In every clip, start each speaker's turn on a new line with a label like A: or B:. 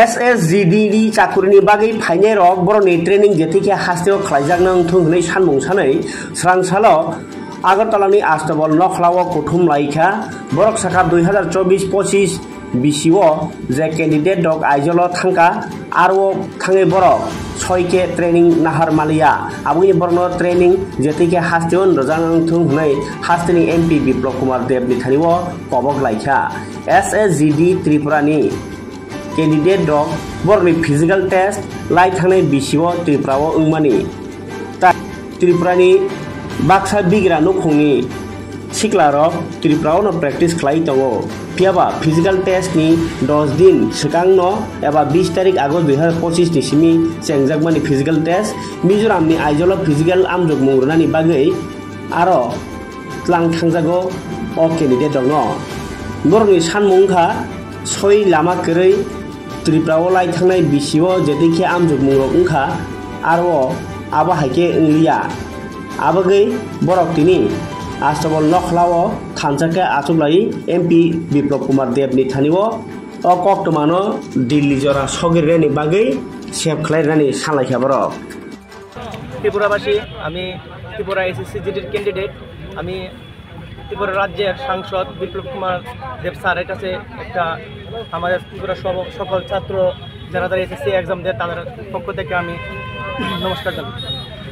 A: SSGD चाकुरिनि बागै फाइनाय रक बरनि ट्रेनिं जेतिके हास्तेव खलायजाक नंथुं हनै सानमुं सानै स्रांसालो आगरतलानि आस्तबल नखलाव कुथुम लाइखा बरक साखा 2024-25 बिसिओ जे कैंडिडेट दक आइजल थांका आरो थाङै बरक 6 ट्रेनिं नाहार मालिया आबुनि बरनो ट्रेनिं जेतिके हास्तेव रजानथुं हनै हास्तेनि MP बिप्लव कुमार देव निथानिव कबक लाइखा SSGD त्रिपुरानि कैंडिडेट दक बरनि फिजिकल टेस्ट लाइ थांनाय बिसिओ त्रिपुराव उंमानि त्रिपुरानि बाक्सा बिग्रा नखंनि सिक्लारक त्रिपुरावनो प्रेक्टिस खालाय दङ पियाबा फिजिकल टेस्ट नि 10 दिन सिगांनो एबा 20 तारिख आगस्ट 2025 नि सिमि सेंजाकमानि फिजिकल टेस्ट मिजोरामनि आइजल फिजिकल आमजक मुंरनानि बागै आरो ख्लां थांजागो अ कैंडिडेट दङ बरनि सानमुंखा सय लामा करै त्रिपुराव लाइ थांनाय बिसिओ जेतिके आमजक मुंरक उंखा आरो आबा हाइके इंलिया आबगै बरक तिनि आस्तबल नखलाव थानसाके आचुबलाई MP बिप्लव कुमार देव निथानिव अ कक्टमानो दिल्ली जरा सगिरनायनि बागै सेभ खालायनानै सानलायखा बरक
B: त्रिपुराबासी आमी त्रिपुरा SSGD कैंडिडेट आमी त्रिपुरा राज्येर सांसद বিপ্লব কুমার দেব স্যারের কাছে একটা আমাদের ত্রিপুরা সকল ছাত্র যারা SSC এক্সাম দেয় তাদের পক্ষ থেকে আমি নমস্কার জানাই।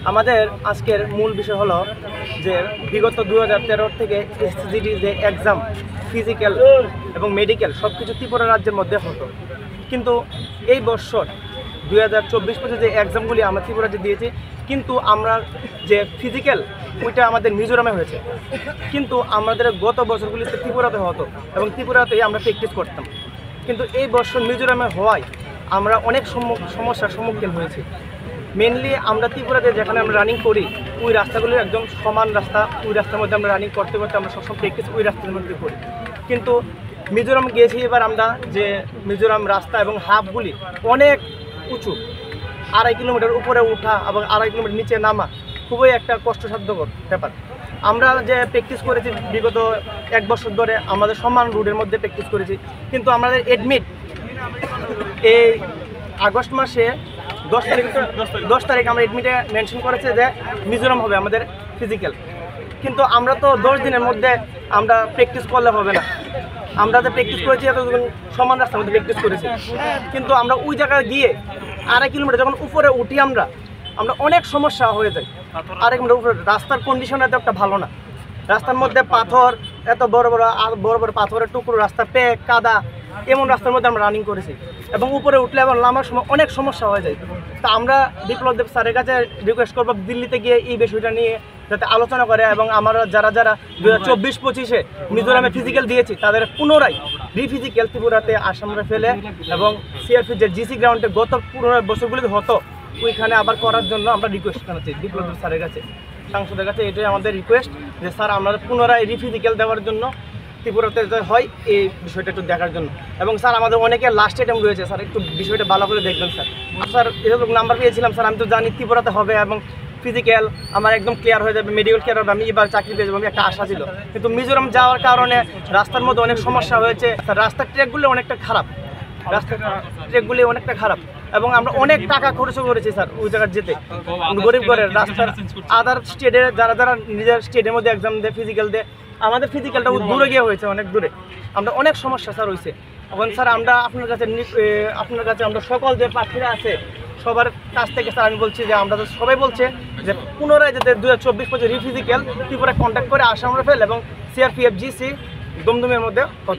B: আমাদের আজকের মূল বিষয় হলো যে বিগত 2013 থেকে SSGD যে এক্সাম ফিজিক্যাল এবং মেডিকেল সব কিছু ত্রিপুরা রাজ্যের মধ্যে হতো, কিন্তু এই বছর 2024-25 যে এক্সামগুলি আমরা ত্রিপুরাতে দিয়েছি, কিন্তু আমরা যে ফিজিক্যাল ওইটা আমাদের মিজোরামে হয়েছে, কিন্তু আমাদের গত বছরগুলিতে ত্রিপুরাতে হতো এবং ত্রিপুরাতেই আমরা প্র্যাকটিস করতাম, কিন্তু এই বছর মিজোরামে হওয়ায় আমরা অনেক সমস্যার সম্মুখীন হয়েছি। মেনলি আমরা ত্রিপুরাতে যেখানে আমরা রানিং করি ওই রাস্তাগুলো একদম সমান রাস্তা, ওই রাস্তার মধ্যে আমরা রানিং করতে করতে আমরা সবসময় প্র্যাকটিস ওই রাস্তার মধ্যে করি, কিন্তু মিজোরাম গিয়েছি এবার আমরা যে মিজোরাম রাস্তা এবং হাফগুলি অনেক উঁচু, 2.5 কিলোমিটার উপরে উঠা এবং 2.5 কিলোমিটার নিচে নামা খুবই একটা কষ্টসাধ্যকর ব্যাপার। আমরা যে প্র্যাকটিস করেছি বিগত 1 বছর ধরে আমাদের সমান রুটের মধ্যে প্র্যাকটিস করেছি, কিন্তু আমাদের এডমিট এই আগস্ট মাসে 10 তারিখ আমরা এডমিটে মেনশন করেছে যে মিজোরাম হবে আমাদের ফিজিক্যাল, কিন্তু আমরা তো 10 দিনের মধ্যে আমরা প্র্যাকটিস করলে হবে না। আমরা যে প্র্যাকটিস করেছি এতদিন সমান রাস্তার মধ্যে প্র্যাকটিস করেছি, কিন্তু আমরা ওই জায়গায় গিয়ে 2.5 কিলোমিটার যখন উপরে উঠি আমরা অনেক সমস্যা হয়ে যায়। 2.5 কিলোমিটার উপরে রাস্তার কন্ডিশন এত একটা ভালো না, রাস্তার মধ্যে পাথর, এত বড় বড় পাথরের টুকরো, রাস্তা প্যাক কাদা, এমন রাস্তার মধ্যে আমরা রানিং করেছি এবং উপরে উঠলে আবার নামার সময় অনেক সমস্যা হয়ে যায়। তা আমরা বিপ্লব দেব স্যারের কাছে রিকোয়েস্ট করবো দিল্লিতে গিয়ে এই বিষয়টা নিয়ে যাতে আলোচনা করে এবং আমরা যারা 2024-25 মিজোরামে ফিজিক্যাল দিয়েছি তাদের পুনরায় রিফিজিক্যাল ত্রিপুরাতে আসামরা ফেলে এবং CRP যে GC গ্রাউন্ডে গত 15 বছরগুলিতে হতো ওইখানে আবার করার জন্য আমরা রিকোয়েস্ট জানাচ্ছি বিপ্লব দেব স্যারের কাছে, সাংসদের কাছে। এটাই আমাদের রিকোয়েস্ট যে স্যার আমাদের পুনরায় রিফিজিক্যাল দেওয়ার জন্য ত্রিপুরাতে হয় এই বিষয়টা একটু দেখার জন্য। এবং স্যার আমাদের অনেকে লাস্ট অ্যাটেম্প রয়েছে, স্যার একটু বিষয়টা ভালো করে দেখবেন স্যার। স্যার এরকম নাম্বার পেয়েছিলাম স্যার, আমি তো জানি ত্রিপুরাতে হবে এবং ফিজিক্যাল আমার একদম ক্লিয়ার হয়ে যাবে, মেডিকেল ক্লিয়ার হবে, আমি এবার চাকরি পেয়ে যাবো, আমি একটা আশা ছিল, কিন্তু মিজোরাম যাওয়ার কারণে রাস্তার মধ্যে অনেক সমস্যা হয়েছে স্যার। রাস্তার ট্র্যাকগুলো অনেকটা খারাপ এবং আমরা অনেক টাকা খরচ করেছি স্যার ওই জায়গায় যেতে, গরিব ঘরের রাস্তার আদার স্টেটে যারা নিজের স্টেটের মধ্যে এক্সাম দেয় ফিজিক্যাল দেয়, আমাদের ফিজিক্যালটা দূরে গিয়ে হয়েছে, অনেক দূরে, আমরা অনেক সমস্যা স্যার হয়েছে। এখন স্যার আমরা আপনার কাছে আমরা সকল যে প্রার্থীরা আছে সবার কাছ থেকে স্যার আমি বলছি যে আমরা তো সবাই বলছে যে পুনরায় যাতে 2024-25 রিফিজিক্যাল ত্রিপুরা কন্ট্যাক্ট করে আসাম রাইফেল এবং CRPF GC দমদমের মধ্যে